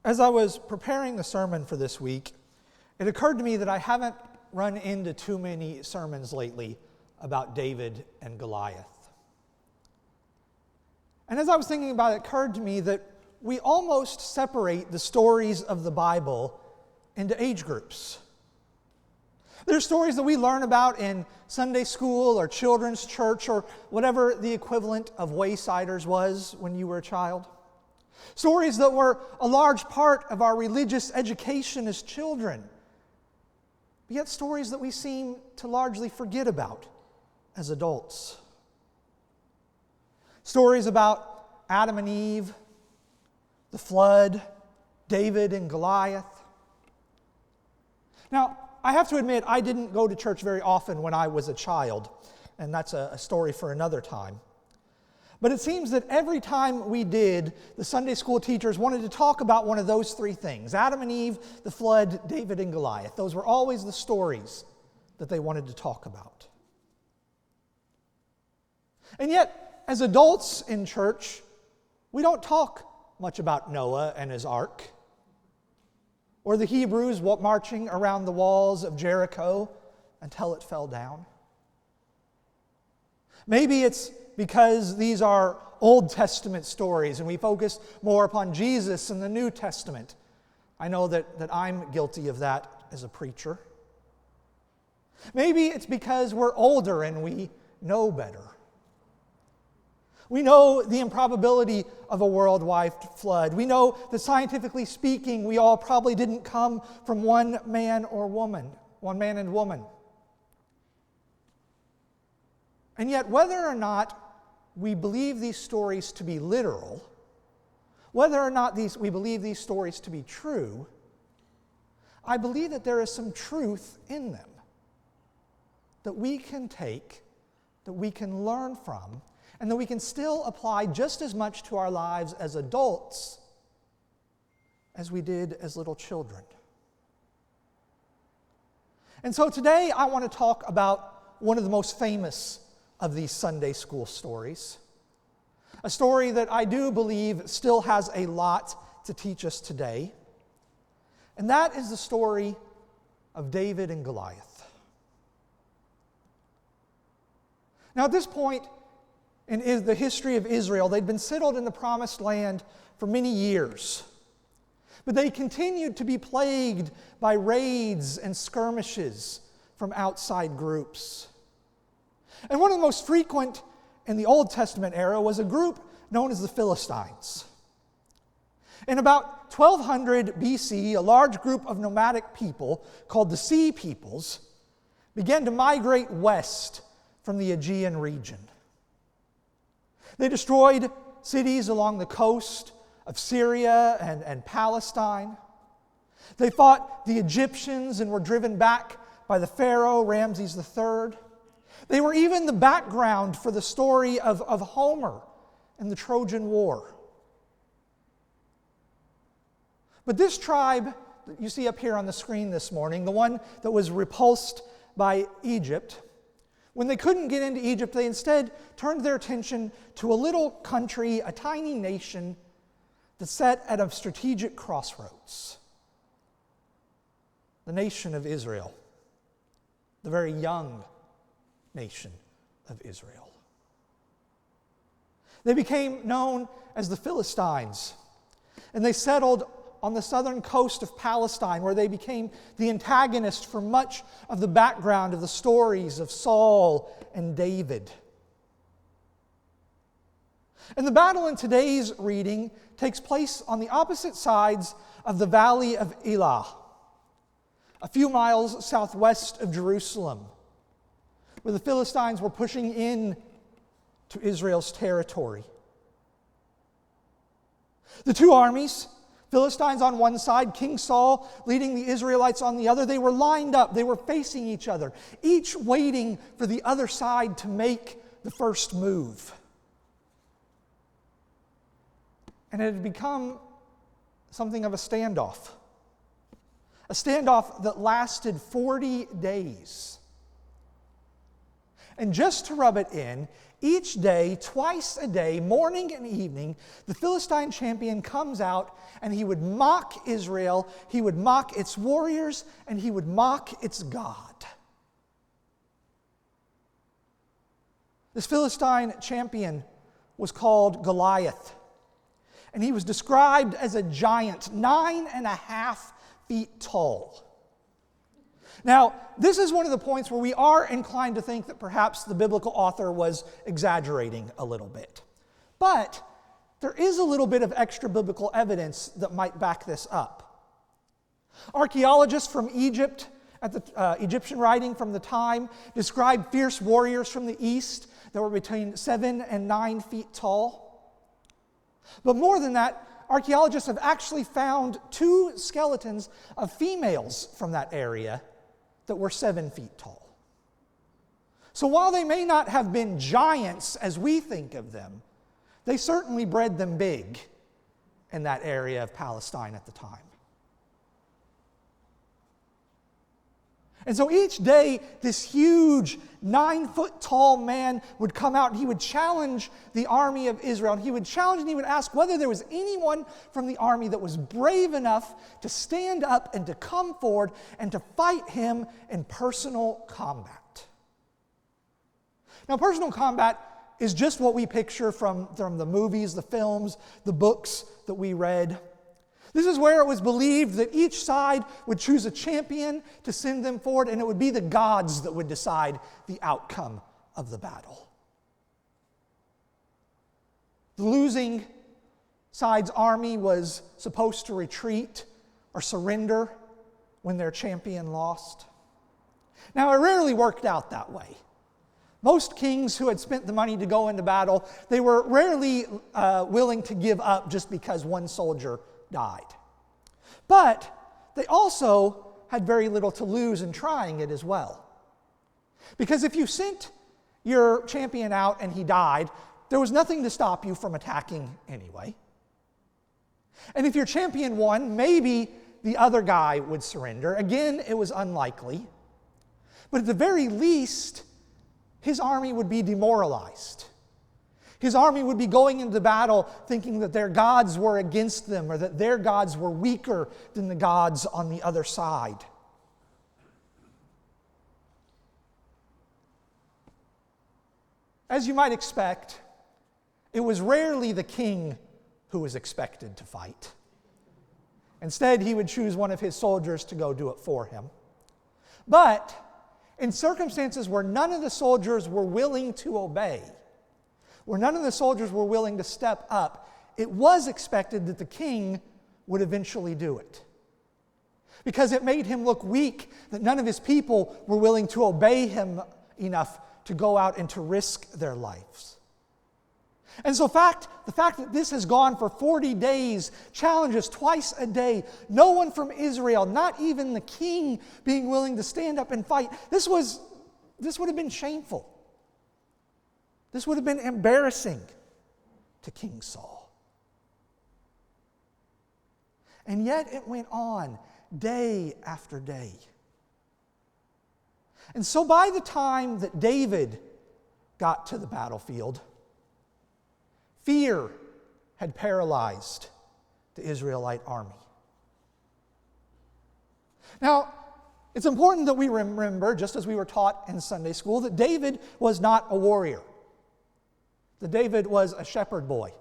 As I was preparing the sermon for this week, it occurred to me that I haven't run into too many sermons lately about David and Goliath. And as I was thinking about it, it occurred to me that we almost separate the stories of the Bible into age groups. There's stories that we learn about in Sunday school or children's church or whatever the equivalent of Waysiders was when you were a child. Stories that were a large part of our religious education as children, but yet stories that we seem to largely forget about as adults. Stories about Adam and Eve, the flood, David and Goliath. Now, I have to admit, I didn't go to church very often when I was a child, and that's a story for another time. But it seems that every time we did, the Sunday school teachers wanted to talk about one of those three things: Adam and Eve, the flood, David and Goliath. Those were always the stories that they wanted to talk about. And yet, as adults in church, we don't talk much about Noah and his ark, or the Hebrews marching around the walls of Jericho until it fell down. Maybe it's because these are Old Testament stories and we focus more upon Jesus in the New Testament. I know that I'm guilty of that as a preacher. Maybe it's because we're older and we know better. We know the improbability of a worldwide flood. We know that scientifically speaking, we all probably didn't come from one man and woman. And yet, whether or not we believe these stories to be literal, whether or not we believe these stories to be true, I believe that there is some truth in them that we can take, that we can learn from, and that we can still apply just as much to our lives as adults as we did as little children. And so today I want to talk about one of the most famous of these Sunday school stories. A story that I do believe still has a lot to teach us today. And that is the story of David and Goliath. Now at this point in the history of Israel, they'd been settled in the Promised Land for many years. But they continued to be plagued by raids and skirmishes from outside groups. And one of the most frequent in the Old Testament era was a group known as the Philistines. In about 1200 BC, a large group of nomadic people called the Sea Peoples began to migrate west from the Aegean region. They destroyed cities along the coast of Syria and Palestine. They fought the Egyptians and were driven back by the Pharaoh Ramses III. They were even the background for the story of Homer and the Trojan War. But this tribe that you see up here on the screen this morning, the one that was repulsed by Egypt, when they couldn't get into Egypt, they instead turned their attention to a little country, a tiny nation that sat at a strategic crossroads. The nation of Israel, the very young nation of Israel. They became known as the Philistines, and they settled on the southern coast of Palestine, where they became the antagonist for much of the background of the stories of Saul and David. And the battle in today's reading takes place on the opposite sides of the valley of Elah, a few miles southwest of Jerusalem, where the Philistines were pushing in to Israel's territory. The two armies, Philistines on one side, King Saul leading the Israelites on the other, they were lined up, they were facing each other, each waiting for the other side to make the first move. And it had become something of a standoff that lasted 40 days. And just to rub it in, each day, twice a day, morning and evening, the Philistine champion comes out and he would mock Israel, he would mock its warriors, and he would mock its God. This Philistine champion was called Goliath, and he was described as a giant, 9.5 feet tall. Now, this is one of the points where we are inclined to think that perhaps the biblical author was exaggerating a little bit. But there is a little bit of extra biblical evidence that might back this up. Archaeologists from Egypt, at the Egyptian writing from the time, described fierce warriors from the east that were between 7 and 9 feet tall. But more than that, archaeologists have actually found 2 skeletons of females from that area that were 7 feet tall. So while they may not have been giants as we think of them, they certainly bred them big in that area of Palestine at the time. And so each day, this huge 9-foot-tall man would come out and he would challenge the army of Israel. And he would challenge and he would ask whether there was anyone from the army that was brave enough to stand up and to come forward and to fight him in personal combat. Now, personal combat is just what we picture from the movies, the films, the books that we read. This is where it was believed that each side would choose a champion to send them forward, and it would be the gods that would decide the outcome of the battle. The losing side's army was supposed to retreat or surrender when their champion lost. Now, it rarely worked out that way. Most kings who had spent the money to go into battle, they were rarely willing to give up just because one soldier died. But they also had very little to lose in trying it as well. Because if you sent your champion out and he died, there was nothing to stop you from attacking anyway. And if your champion won, maybe the other guy would surrender. Again, it was unlikely. But at the very least, his army would be demoralized. His army would be going into battle thinking that their gods were against them or that their gods were weaker than the gods on the other side. As you might expect, it was rarely the king who was expected to fight. Instead, he would choose one of his soldiers to go do it for him. But in circumstances where none of the soldiers were willing to obey, where none of the soldiers were willing to step up, it was expected that the king would eventually do it. Because it made him look weak that none of his people were willing to obey him enough to go out and to risk their lives. And so the fact that this has gone for 40 days, challenges twice a day, no one from Israel, not even the king, being willing to stand up and fight, this would have been shameful. This would have been embarrassing to King Saul. And yet it went on day after day. And so by the time that David got to the battlefield, fear had paralyzed the Israelite army. Now, it's important that we remember, just as we were taught in Sunday school, that David was not a warrior. That David was a shepherd boy.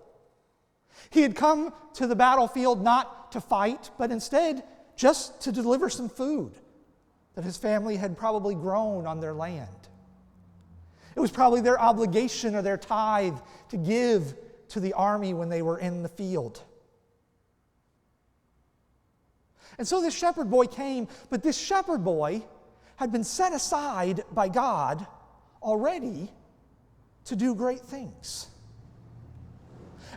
He had come to the battlefield not to fight, but instead just to deliver some food that his family had probably grown on their land. It was probably their obligation or their tithe to give to the army when they were in the field. And so this shepherd boy came, but this shepherd boy had been set aside by God already to do great things.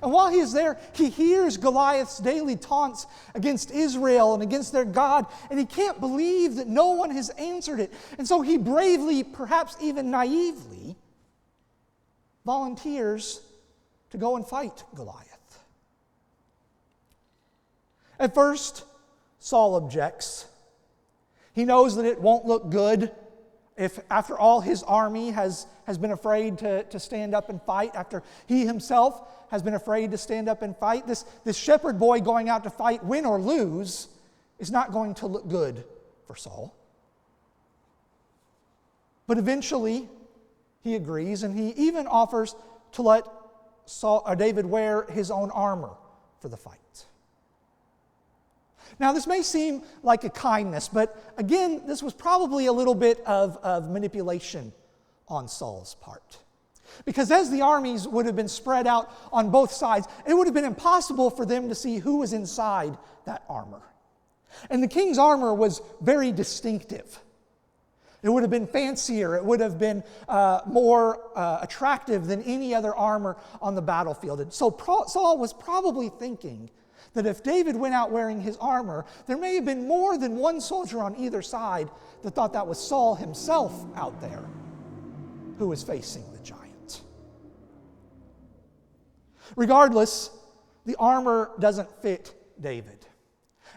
And while he is there, he hears Goliath's daily taunts against Israel and against their God, and he can't believe that no one has answered it. And so he bravely, perhaps even naively, volunteers to go and fight Goliath. At first, Saul objects. He knows that it won't look good If after all his army has been afraid to stand up and fight, after he himself has been afraid to stand up and fight, this shepherd boy going out to fight, win or lose, is not going to look good for Saul. But eventually he agrees, and he even offers to let David wear his own armor for the fight. Now, this may seem like a kindness, but again, this was probably a little bit of manipulation on Saul's part. Because as the armies would have been spread out on both sides, it would have been impossible for them to see who was inside that armor. And the king's armor was very distinctive. It would have been fancier. It would have been more attractive than any other armor on the battlefield. And so Saul was probably thinking that if David went out wearing his armor, there may have been more than one soldier on either side that thought that was Saul himself out there who was facing the giant. Regardless, the armor doesn't fit David.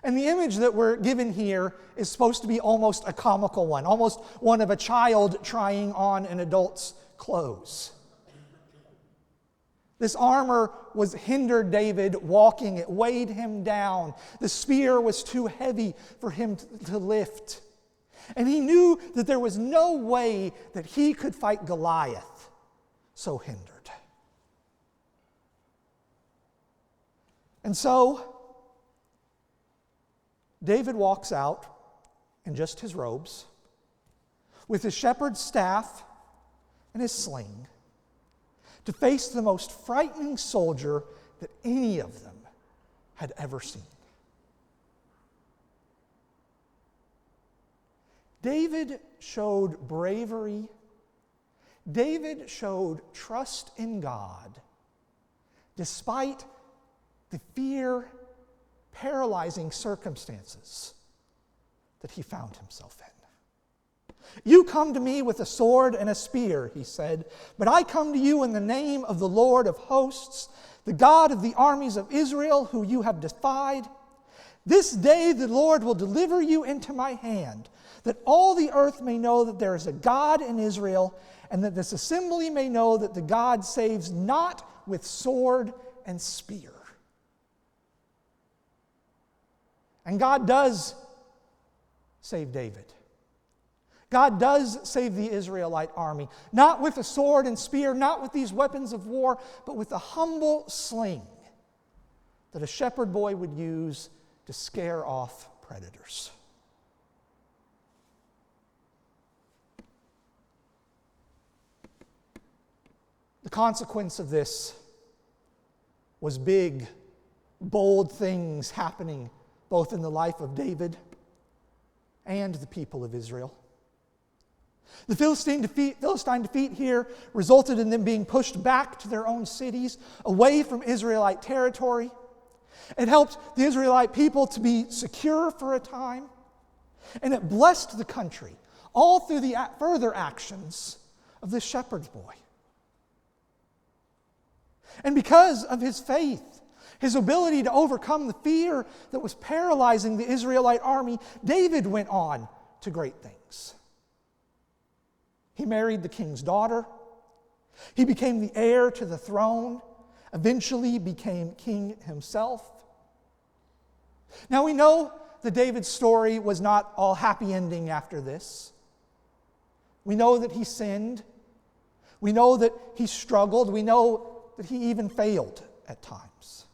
And the image that we're given here is supposed to be almost a comical one, almost one of a child trying on an adult's clothes. This armor hindered David walking. It weighed him down. The spear was too heavy for him to lift. And he knew that there was no way that he could fight Goliath so hindered. And so, David walks out in just his robes, with his shepherd's staff and his sling, to face the most frightening soldier that any of them had ever seen. David showed bravery. David showed trust in God, despite the paralyzing circumstances that he found himself in. You come to me with a sword and a spear, he said, but I come to you in the name of the Lord of hosts, the God of the armies of Israel, who you have defied. This day the Lord will deliver you into my hand, that all the earth may know that there is a God in Israel, and that this assembly may know that the God saves not with sword and spear. And God does save David. God does save the Israelite army, not with a sword and spear, not with these weapons of war, but with a humble sling that a shepherd boy would use to scare off predators. The consequence of this was big, bold things happening both in the life of David and the people of Israel. The Philistine defeat here resulted in them being pushed back to their own cities, away from Israelite territory. It helped the Israelite people to be secure for a time, and it blessed the country, all through the further actions of this shepherd's boy. And because of his faith, his ability to overcome the fear that was paralyzing the Israelite army, David went on to great things. He married the king's daughter. He became the heir to the throne, eventually became king himself. Now we know that David's story was not all happy ending after this. We know that he sinned. We know that he struggled. We know that he even failed at times.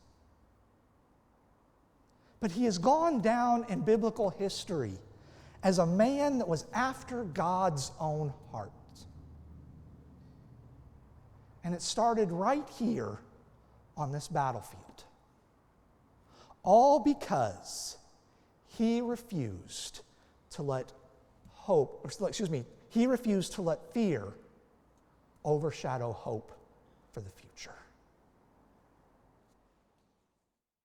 But he has gone down in biblical history as a man that was after God's own heart. And it started right here on this battlefield. All because he refused to let fear overshadow hope for the future.